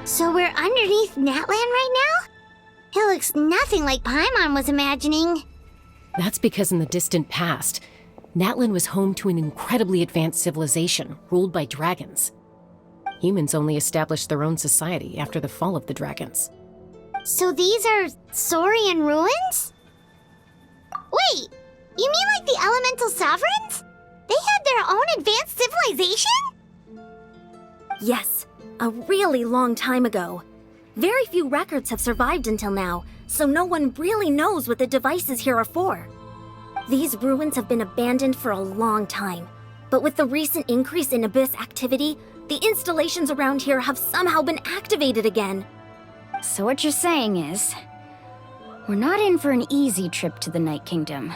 So we're underneath Natlan right now? It looks nothing like Paimon was imagining. That's because in the distant past, Natlan was home to an incredibly advanced civilization ruled by dragons. Humans only established their own society after the fall of the dragons. So these are Saurian ruins? Wait, you mean like the elemental sovereigns? They had their own advanced civilization? Yes, a really long time ago. Very few records have survived until now, so no one really knows what the devices here are for. These ruins have been abandoned for a long time, but with the recent increase in Abyss activity, the installations around here have somehow been activated again. So what you're saying is, we're not in for an easy trip to the Night Kingdom.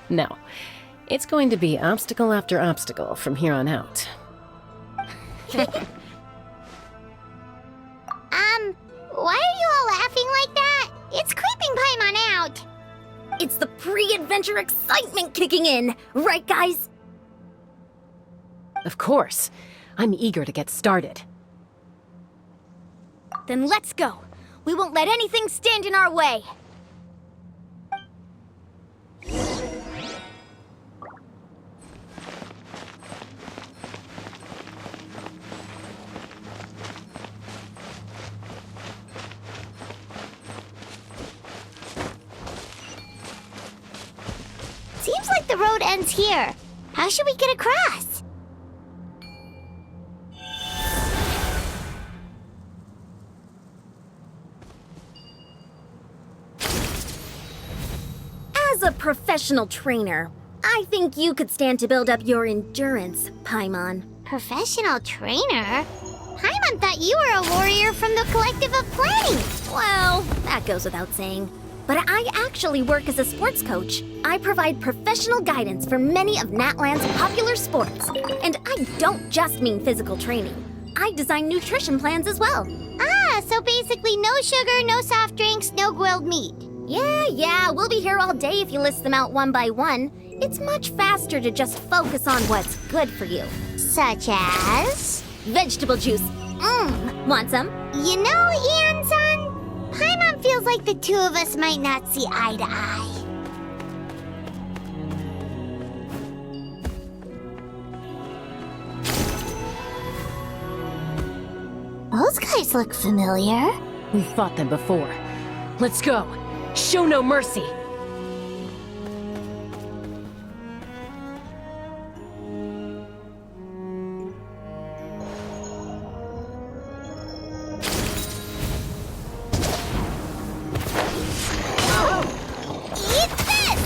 No, it's going to be obstacle after obstacle from here on out. Why are you all laughing like that? It's creeping Paimon out. It's the pre-adventure excitement kicking in, right guys? Of course. I'm eager to get started. Then let's go. We won't let anything stand in our way. Seems like the road ends here. How should we get across? As a professional trainer, I think you could stand to build up your endurance, Paimon. Professional trainer? Paimon thought you were a warrior from the Collective of Planning. Well, that goes without saying. But I actually work as a sports coach. I provide professional guidance for many of Natlan's popular sports. And I don't just mean physical training. I design nutrition plans as well. Ah, so basically no sugar, no soft drinks, no grilled meat. Yeah, we'll be here all day if you list them out one by one. It's much faster to just focus on what's good for you. Such as? Vegetable juice. Want some? You know, Ian-san, Paimon feels like the two of us might not see eye to eye. Those guys look familiar. We've fought them before. Let's go. Show no mercy. Eat this!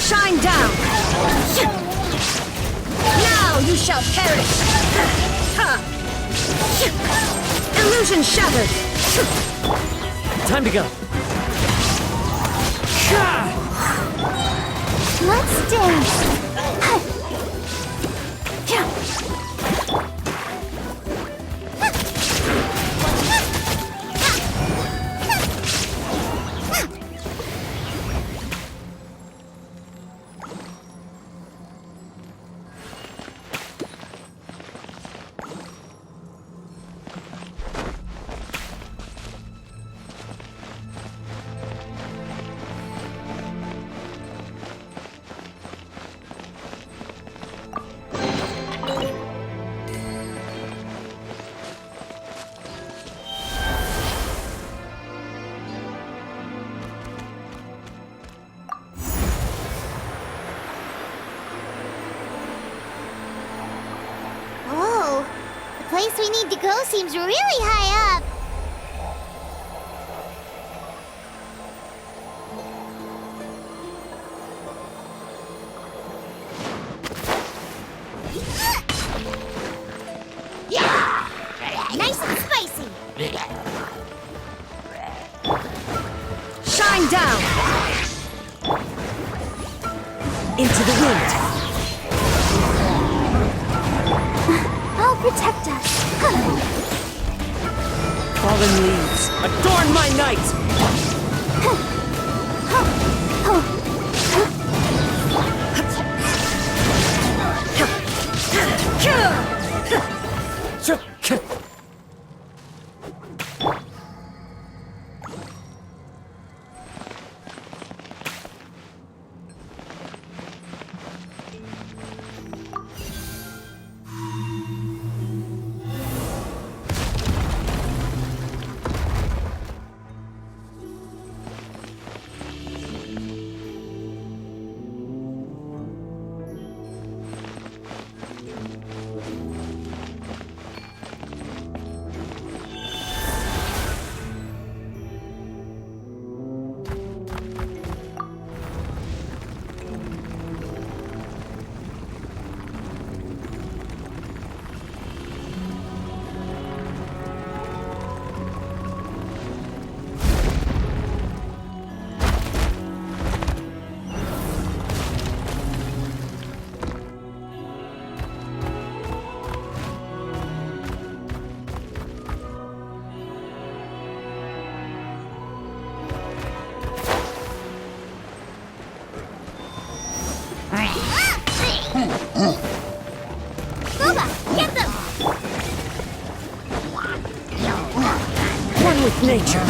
Shine down! Now you shall perish! Illusion shattered! Time to go. Let's dance. Whoa, the place we need to go seems really high up. Nice and spicy. Shine down! Into the wind! I'll protect us. Fallen leaves, adorn my night! One with nature.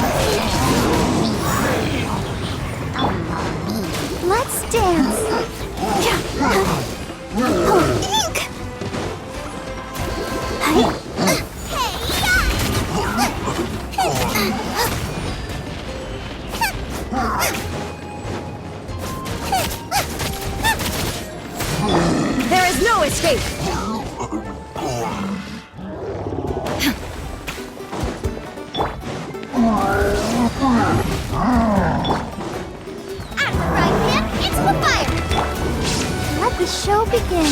Let's dance. Ink. There is no escape! Let the show begin.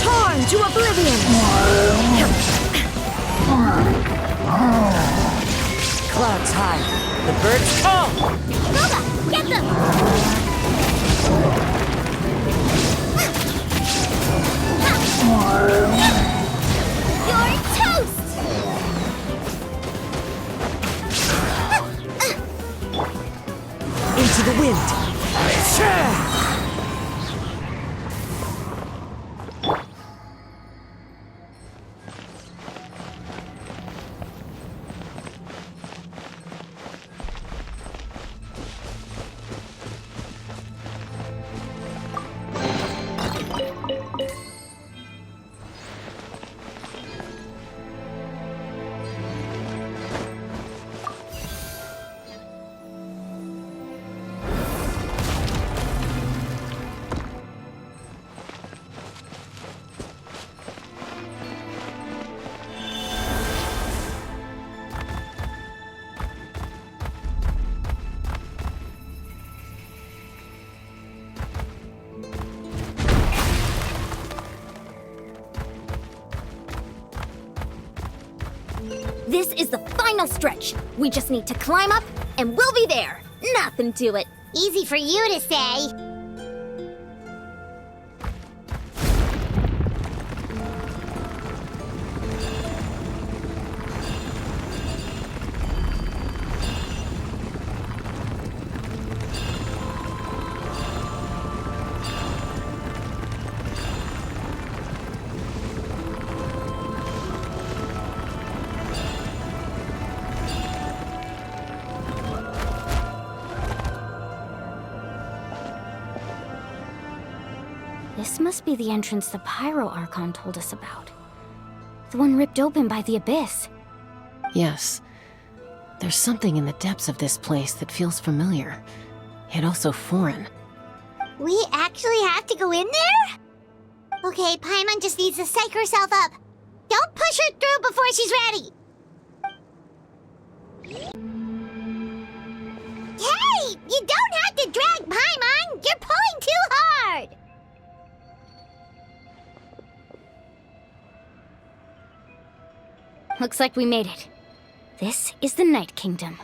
Torn to oblivion! Clouds high. The birds call. Boba, get them! You're toast! Into the wind. This is the final stretch. We just need to climb up, and we'll be there. Nothing to it. Easy for you to say. This must be the entrance the Pyro Archon told us about. The one ripped open by the Abyss. Yes. There's something in the depths of this place that feels familiar, yet also foreign. We actually have to go in there? Okay, Paimon just needs to psych herself up. Don't push her through before she's ready. Hey! You don't have to drag Paimon! You're pulling too hard! Looks like we made it. This is the Night Kingdom.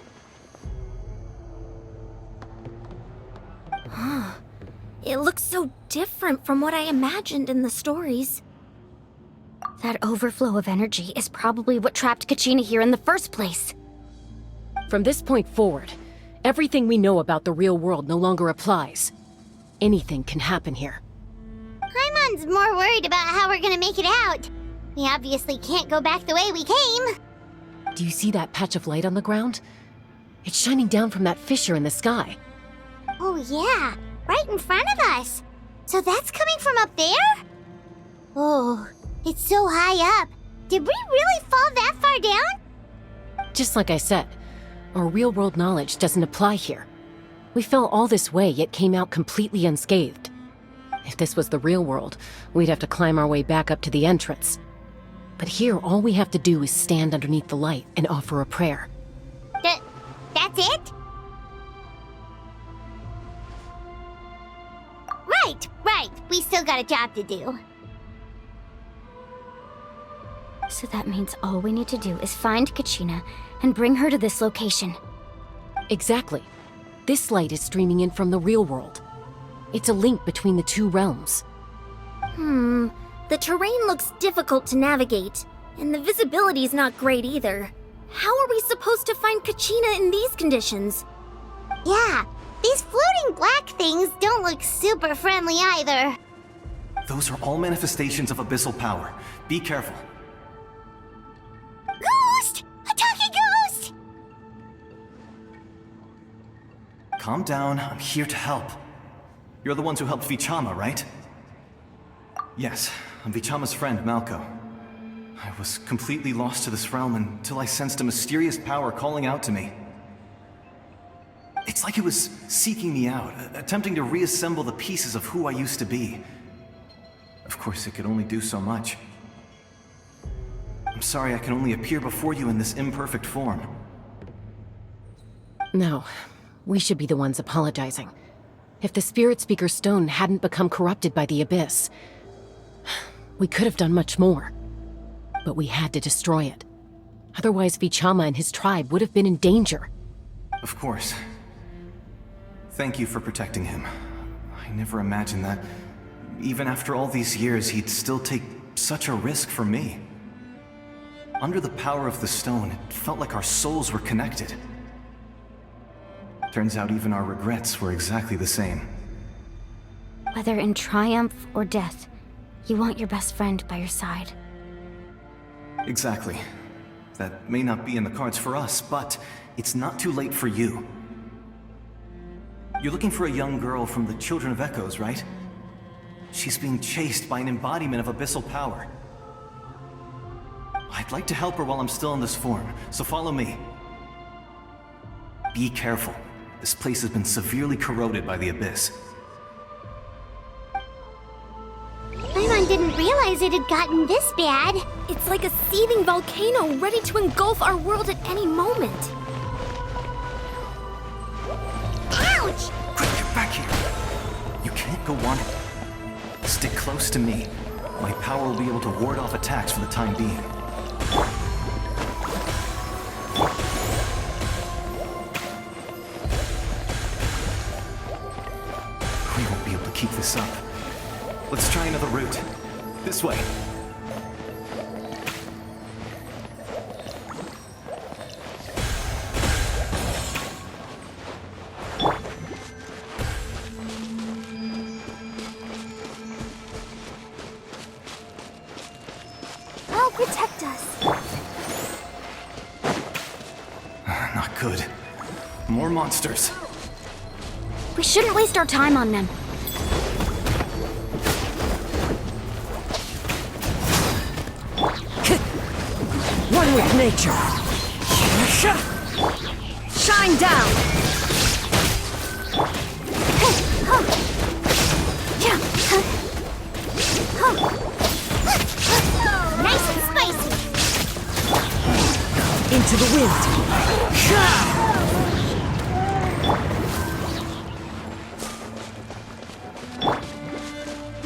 It looks so different from what I imagined in the stories. That overflow of energy is probably what trapped Kachina here in the first place. From this point forward, everything we know about the real world no longer applies. Anything can happen here. Paimon's more worried about how we're gonna make it out. We obviously can't go back the way we came. Do you see that patch of light on the ground? It's shining down from that fissure in the sky. Oh yeah, right in front of us. So that's coming from up there? Oh, it's so high up. Did we really fall that far down? Just like I said, our real-world knowledge doesn't apply here. We fell all this way, yet came out completely unscathed. If this was the real world, we'd have to climb our way back up to the entrance. But here, all we have to do is stand underneath the light and offer a prayer. That's it? Right. We still got a job to do. So that means all we need to do is find Kachina and bring her to this location. Exactly. This light is streaming in from the real world. It's a link between the two realms. The terrain looks difficult to navigate, and the visibility's not great either. How are we supposed to find Kachina in these conditions? Yeah, these floating black things don't look super friendly either. Those are all manifestations of abyssal power. Be careful. Ghost! A talking ghost! Calm down, I'm here to help. You're the ones who helped Vichama, right? Yes, I'm Vichama's friend, Malco. I was completely lost to this realm until I sensed a mysterious power calling out to me. It's like it was seeking me out, attempting to reassemble the pieces of who I used to be. Of course, it could only do so much. I'm sorry I can only appear before you in this imperfect form. No, we should be the ones apologizing. If the Spirit Speaker Stone hadn't become corrupted by the Abyss, we could have done much more. But we had to destroy it. Otherwise, Vichama and his tribe would have been in danger. Of course. Thank you for protecting him. I never imagined that, even after all these years, he'd still take such a risk for me. Under the power of the stone, it felt like our souls were connected. Turns out even our regrets were exactly the same. Whether in triumph or death, you want your best friend by your side. Exactly. That may not be in the cards for us, but it's not too late for you. You're looking for a young girl from the Children of Echoes, right? She's being chased by an embodiment of abyssal power. I'd like to help her while I'm still in this form, so follow me. Be careful. This place has been severely corroded by the Abyss. Paimon didn't realize it had gotten this bad. It's like a seething volcano ready to engulf our world at any moment. Ouch! Quick, get back here! You can't go on. Stick close to me. My power will be able to ward off attacks for the time being. We won't be able to keep this up. Let's try another route. This way. I'll protect us. Not good. More monsters. We shouldn't waste our time on them. One with nature. Shine down! Nice and spicy! Into the wind.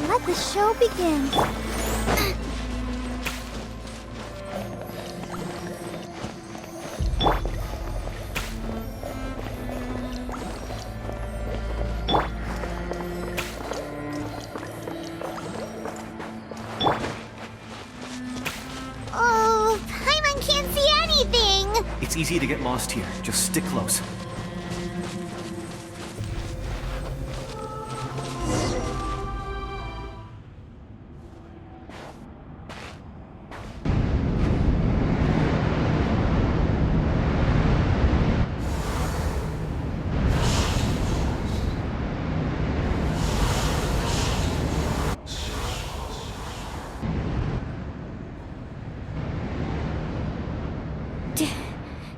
Let the show begin. Oh, Paimon can't see anything! It's easy to get lost here. Just stick close.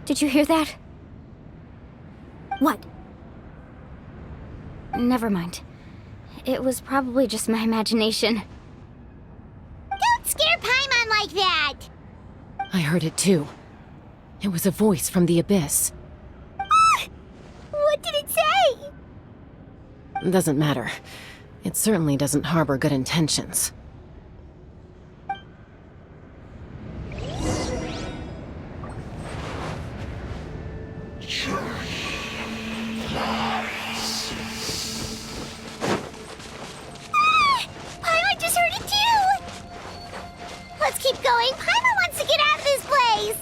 Did you hear that? What? Never mind. It was probably just my imagination. Don't scare Paimon like that! I heard it too. It was a voice from the abyss. What did it say? Doesn't matter. It certainly doesn't harbor good intentions. Paimon just heard it too! Let's keep going. Paimon wants to get out of this place!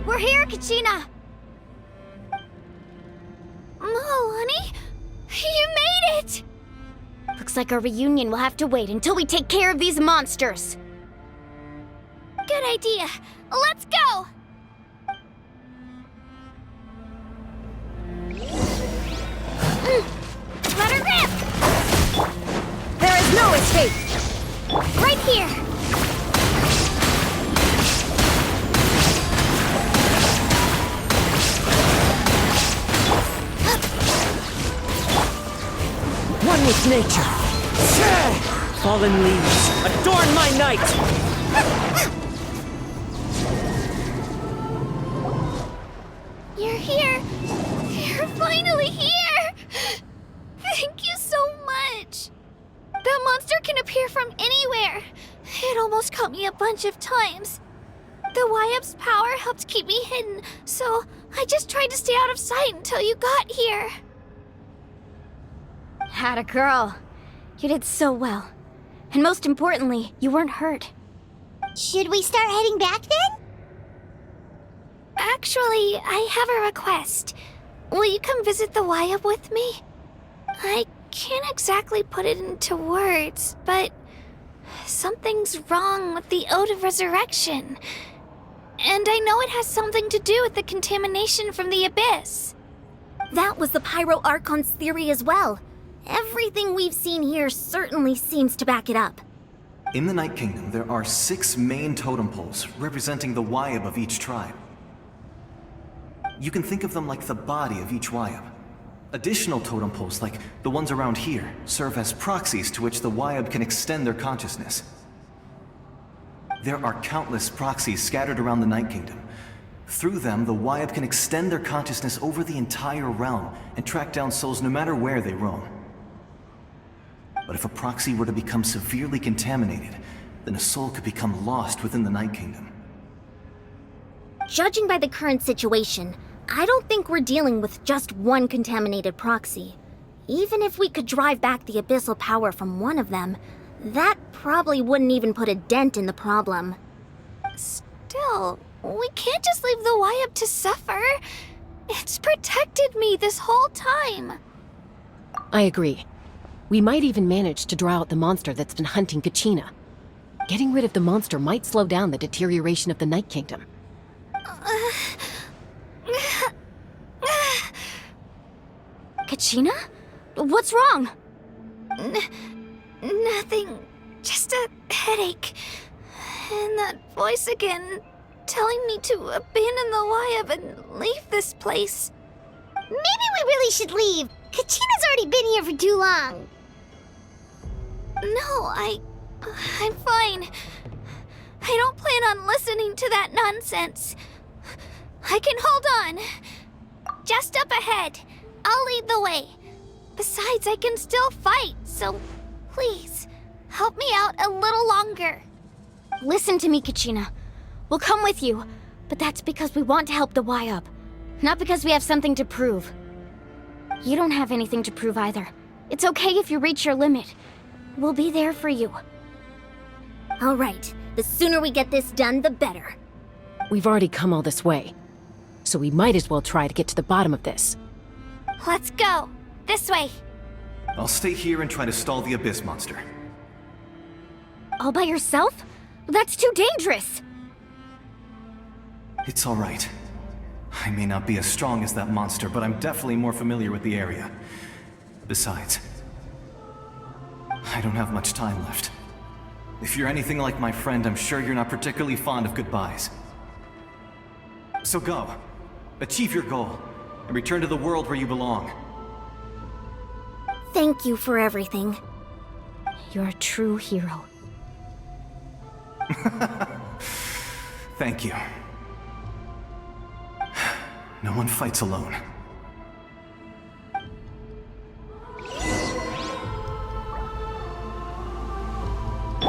We're here, Kachina! Oh, honey? You made it! Looks like our reunion will have to wait until we take care of these monsters. Good idea. Let's go! Let her rip! There is no escape! Right here! One with nature. Fallen leaves, adorn my night! You're here! You're finally here! Thank you so much! That monster can appear from anywhere. It almost caught me a bunch of times. The Wyup's power helped keep me hidden, so I just tried to stay out of sight until you got here. Atta girl. You did so well. And most importantly, you weren't hurt. Should we start heading back then? Actually, I have a request. Will you come visit the Wyup with me? I can't exactly put it into words, but something's wrong with the Ode of Resurrection. And I know it has something to do with the contamination from the Abyss. That was the Pyro Archon's theory as well. Everything we've seen here certainly seems to back it up. In the Night Kingdom, there are 6 main totem poles representing the Wyub of each tribe. You can think of them like the body of each Wyub. Additional totem poles, like the ones around here, serve as proxies to which the Wyub can extend their consciousness. There are countless proxies scattered around the Night Kingdom. Through them, the Wyub can extend their consciousness over the entire realm and track down souls no matter where they roam. But if a proxy were to become severely contaminated, then a soul could become lost within the Night Kingdom. Judging by the current situation, I don't think we're dealing with just one contaminated proxy. Even if we could drive back the abyssal power from one of them, that probably wouldn't even put a dent in the problem. Still, we can't just leave the Wyup to suffer. It's protected me this whole time. I agree. We might even manage to draw out the monster that's been hunting Kachina. Getting rid of the monster might slow down the deterioration of the Night Kingdom. Kachina? What's wrong? Nothing. Just a headache. And that voice again, telling me to abandon the Wyup and leave this place. Maybe we really should leave. Kachina's already been here for too long. No, I'm fine. I don't plan on listening to that nonsense. I can hold on. Just up ahead. I'll lead the way. Besides, I can still fight, so please, help me out a little longer. Listen to me, Kachina. We'll come with you, but that's because we want to help the Wyup, not because we have something to prove. You don't have anything to prove either. It's okay if you reach your limit. We'll be there for you. All right, the sooner we get this done, the better. We've already come all this way, so we might as well try to get to the bottom of this. Let's go. This way. I'll stay here and try to stall the Abyss monster. All by yourself? That's too dangerous. It's all right. I may not be as strong as that monster, but I'm definitely more familiar with the area. Besides, I don't have much time left. If you're anything like my friend, I'm sure you're not particularly fond of goodbyes. So go. Achieve your goal, and return to the world where you belong. Thank you for everything. You're a true hero. Thank you. No one fights alone.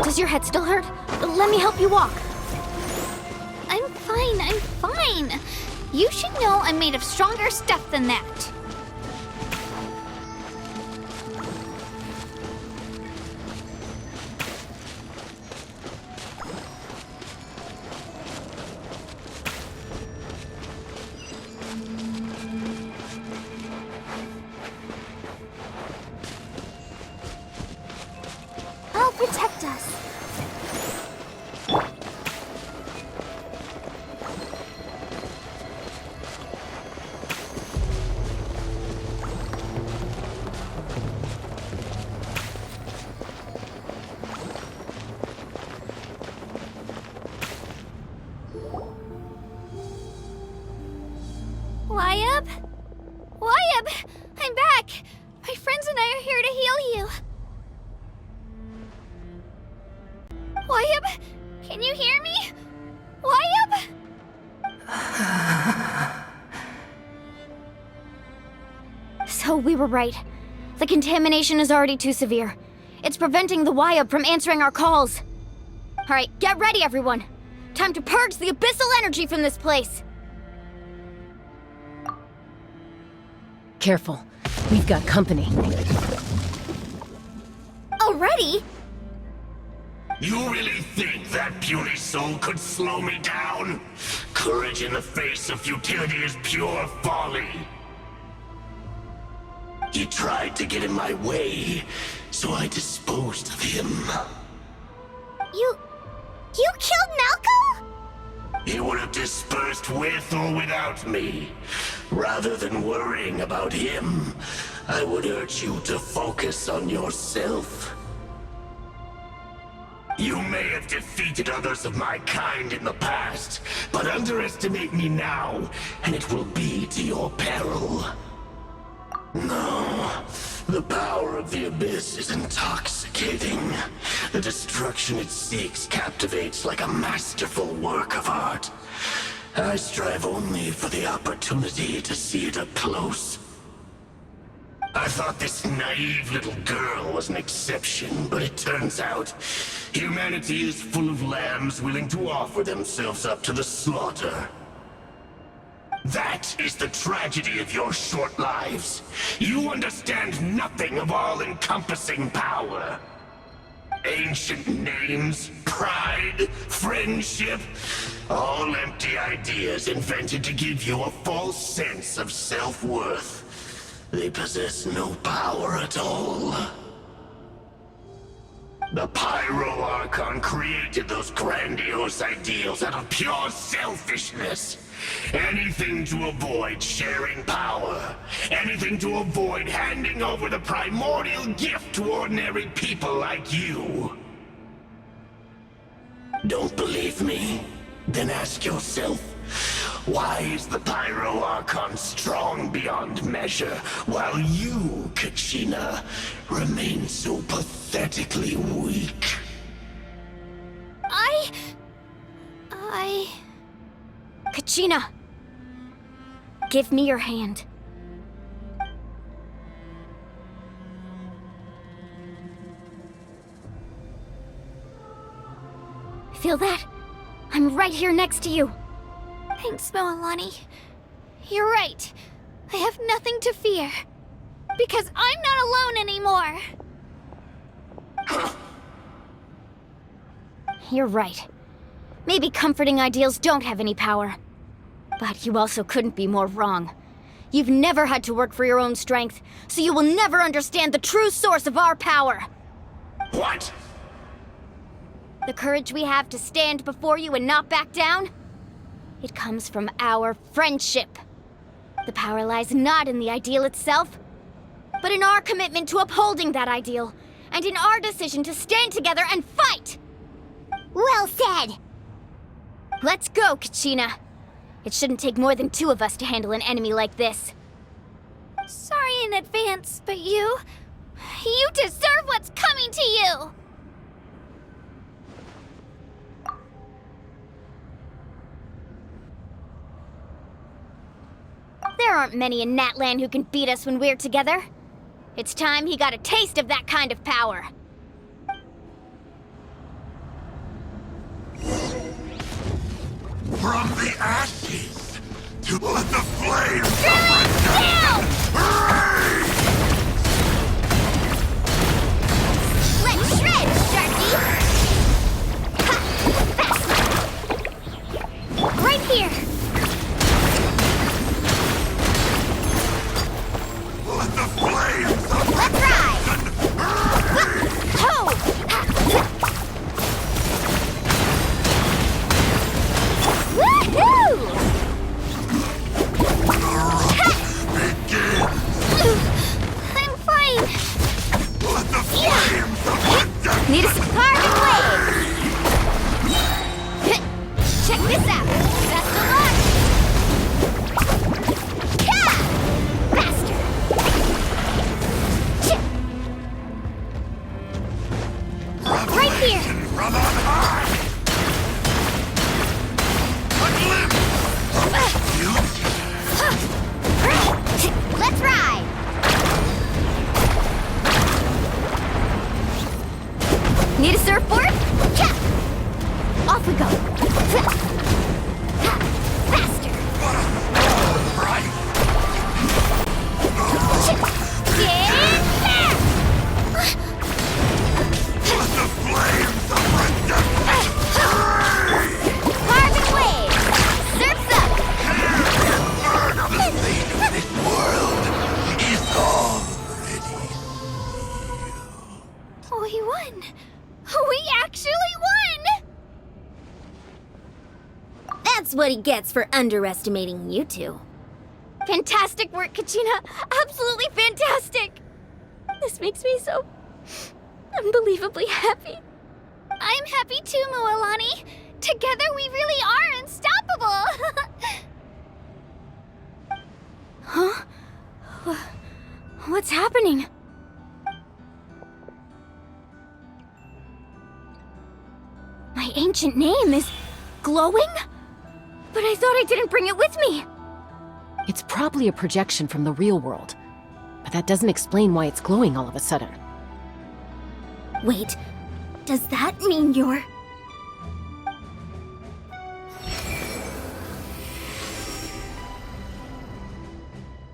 Does your head still hurt? Let me help you walk. I'm fine. You should know I'm made of stronger stuff than that. I'll protect us. Wyab? Wyab! I'm back! My friends and I are here to heal you. Wyab? Can you hear me? Wyab? So we were right. The contamination is already too severe. It's preventing the Wyab from answering our calls. Alright, get ready everyone. Time to purge the abyssal energy from this place. Careful. We've got company. Already? You really think that puny soul could slow me down? Courage in the face of futility is pure folly. He tried to get in my way, so I disposed of him. You killed Malco? He would have dispersed with or without me. Rather than worrying about him, I would urge you to focus on yourself. You may have defeated others of my kind in the past, but underestimate me now, and it will be to your peril. No, the power of the Abyss is intoxicating. The destruction it seeks captivates like a masterful work of art. I strive only for the opportunity to see it up close. I thought this naive little girl was an exception, but it turns out humanity is full of lambs willing to offer themselves up to the slaughter. That is the tragedy of your short lives. You understand nothing of all-encompassing power. Ancient names, pride, friendship, all empty ideas invented to give you a false sense of self-worth. They possess no power at all. The Pyro Archon created those grandiose ideals out of pure selfishness. Anything to avoid sharing power. Anything to avoid handing over the primordial gift to ordinary people like you. Don't believe me? Then ask yourself, why is the Pyro Archon strong beyond measure, while you, Kachina, remain so pathetically weak? Kachina! Give me your hand. Feel that? I'm right here next to you. Thanks, Moalani. You're right. I have nothing to fear. Because I'm not alone anymore. You're right. Maybe comforting ideals don't have any power. But you also couldn't be more wrong. You've never had to work for your own strength, so you will never understand the true source of our power. What? The courage we have to stand before you and not back down? It comes from our friendship. The power lies not in the ideal itself, but in our commitment to upholding that ideal, and in our decision to stand together and fight! Well said! Let's go, Kachina. It shouldn't take more than 2 of us to handle an enemy like this. Sorry in advance, but you deserve what's coming to you! There aren't many in Natlan who can beat us when we're together. It's time he got a taste of that kind of power. From the ashes to let the flames Down! Let's shred, Sharky! Ha! Right here! let the flames of Let's ride! Ho! Woohoo! I'm fine. let the flames of Need a spark blade. Check this out. Best of luck. Ha! Faster. Right here. from on high. A glimpse of the future. Let's ride. Need a surfboard? Off we go. Faster. Right. Get there. Let the flames of redemption. Carving waves. Surf's up. Word of the fate of this world is already. We won. We actually won. That's what he gets for underestimating you two. Fantastic work, Kachina! Absolutely fantastic! This makes me so unbelievably happy. I'm happy too, Moalani. Together we really are unstoppable. Huh? What's happening? My ancient name is glowing? But I thought I didn't bring it with me. It's probably a projection from the real world, but that doesn't explain why it's glowing all of a sudden. Wait, does that mean you're...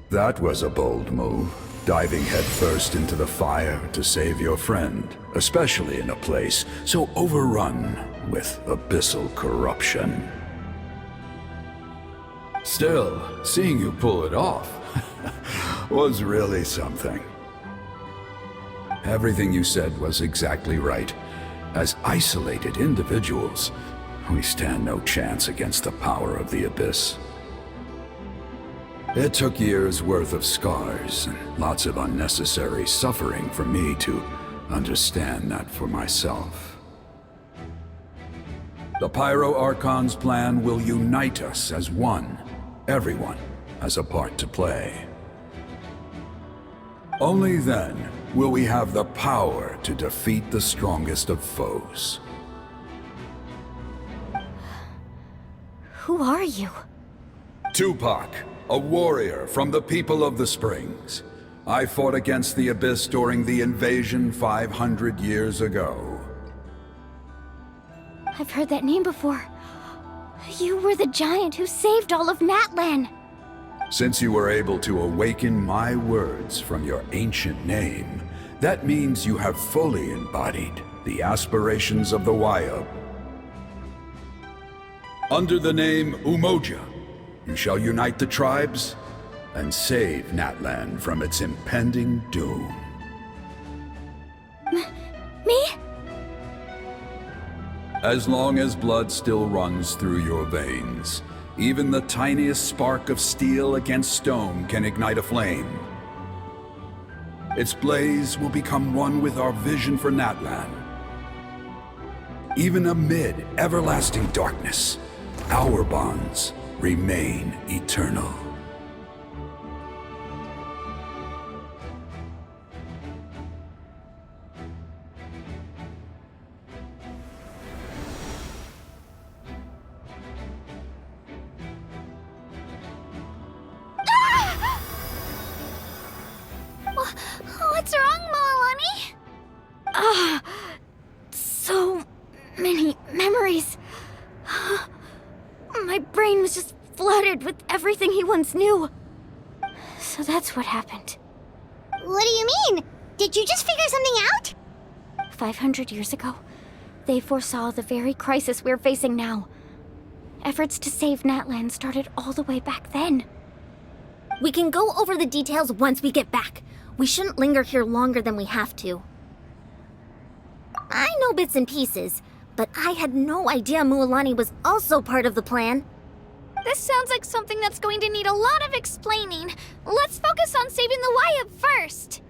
That was a bold move, diving headfirst into the fire to save your friend, especially in a place so overrun with abyssal corruption. Still, seeing you pull it off was really something. Everything you said was exactly right. As isolated individuals, we stand no chance against the power of the Abyss. It took years' worth of scars and lots of unnecessary suffering for me to understand that for myself. The Pyro Archon's plan will unite us as one. Everyone has a part to play. Only then will we have the power to defeat the strongest of foes. Who are you? Tupac, a warrior from the people of the Springs. I fought against the Abyss during the invasion 500 years ago. I've heard that name before. You were the giant who saved all of Natlan. Since you were able to awaken my words from your ancient name, that means you have fully embodied the aspirations of the Wayab. Under the name Umoja, you shall unite the tribes and save Natlan from its impending doom. Me? As long as blood still runs through your veins, even the tiniest spark of steel against stone can ignite a flame. Its blaze will become one with our vision for Natlan. Even amid everlasting darkness, our bonds remain eternal. What's wrong, Moalani? Ah, so many memories. My brain was just flooded with everything he once knew. So that's what happened. What do you mean? Did you just figure something out? 500 years ago, they foresaw the very crisis we're facing now. Efforts to save Natlan started all the way back then. We can go over the details once we get back. We shouldn't linger here longer than we have to. I know bits and pieces, but I had no idea Mualani was also part of the plan. This sounds like something that's going to need a lot of explaining. Let's focus on saving the Wayab first.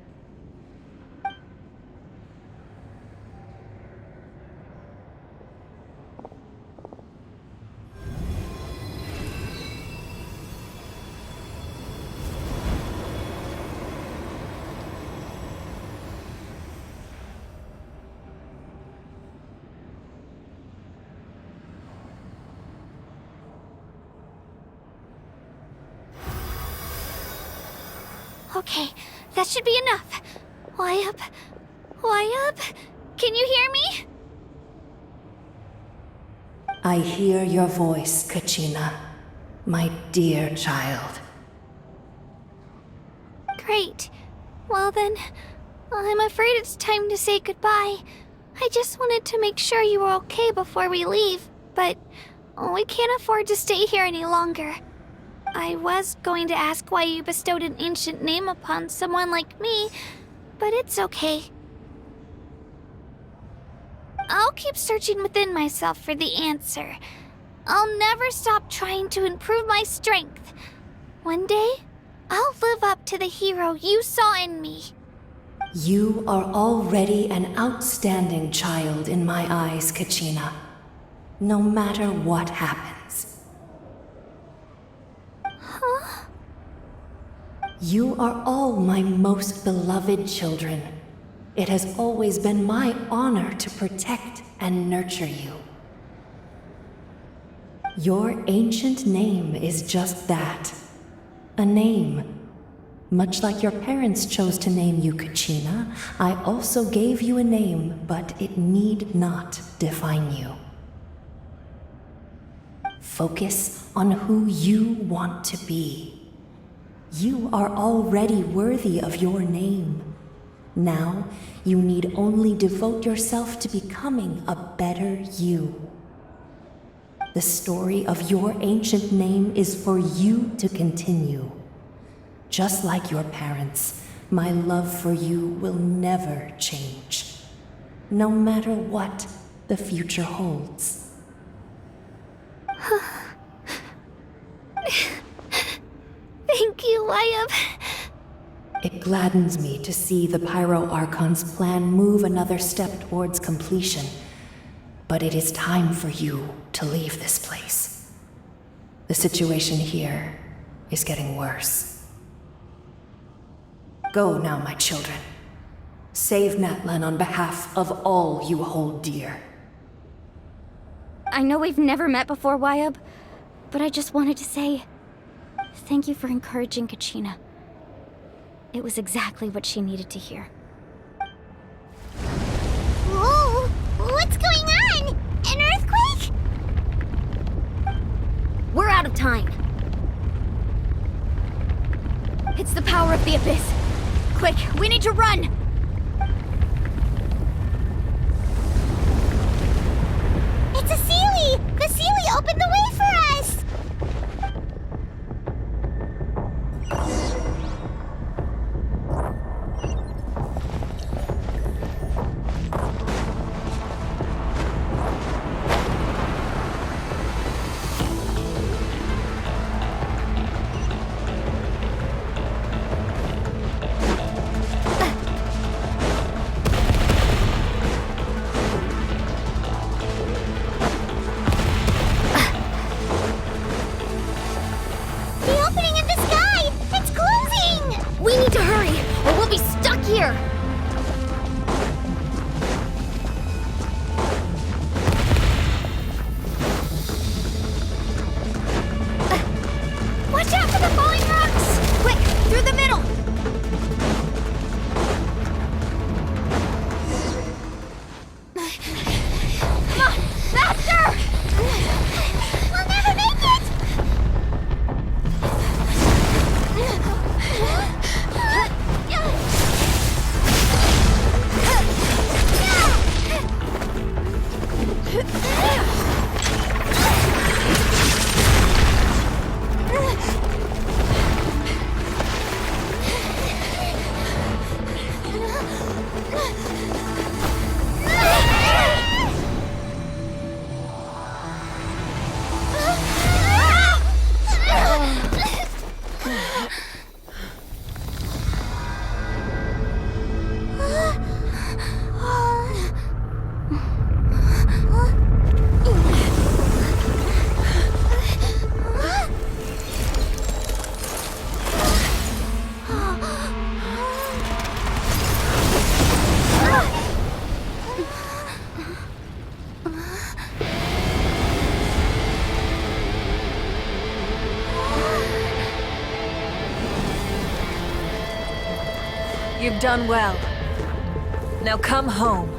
Okay, that should be enough. Wayab? Can you hear me? I hear your voice, Kachina, my dear child. Great. Well then, I'm afraid it's time to say goodbye. I just wanted to make sure you were okay before we leave, but we can't afford to stay here any longer. I was going to ask why you bestowed an ancient name upon someone like me, but it's okay. I'll keep searching within myself for the answer. I'll never stop trying to improve my strength. One day, I'll live up to the hero you saw in me. You are already an outstanding child in my eyes, Kachina. No matter what happens. Huh? You are all my most beloved children. It has always been my honor to protect and nurture you. Your ancient name is just that. A name. Much like your parents chose to name you Kachina, I also gave you a name, but it need not define you. Focus on who you want to be. You are already worthy of your name. Now, you need only devote yourself to becoming a better you. The story of your ancient name is for you to continue. Just like your parents, my love for you will never change, no matter what the future holds. Thank you, Wayab. It gladdens me to see the Pyro Archon's plan move another step towards completion, but it is time for you to leave this place. The situation here is getting worse. Go now, my children. Save Natlan on behalf of all you hold dear. I know we've never met before, Wayab, but I just wanted to say thank you for encouraging Kachina. It was exactly what she needed to hear. Whoa! What's going on? An earthquake? We're out of time. It's the power of the Abyss. Quick, we need to run! It's a Sealy! The Sealy opened the way for us! The opening in the sky! It's closing! We need to hurry, or we'll be stuck here! Watch out for the falling rocks! Quick, through the middle! Come on, faster! We'll never make it! You've done well. Now come home.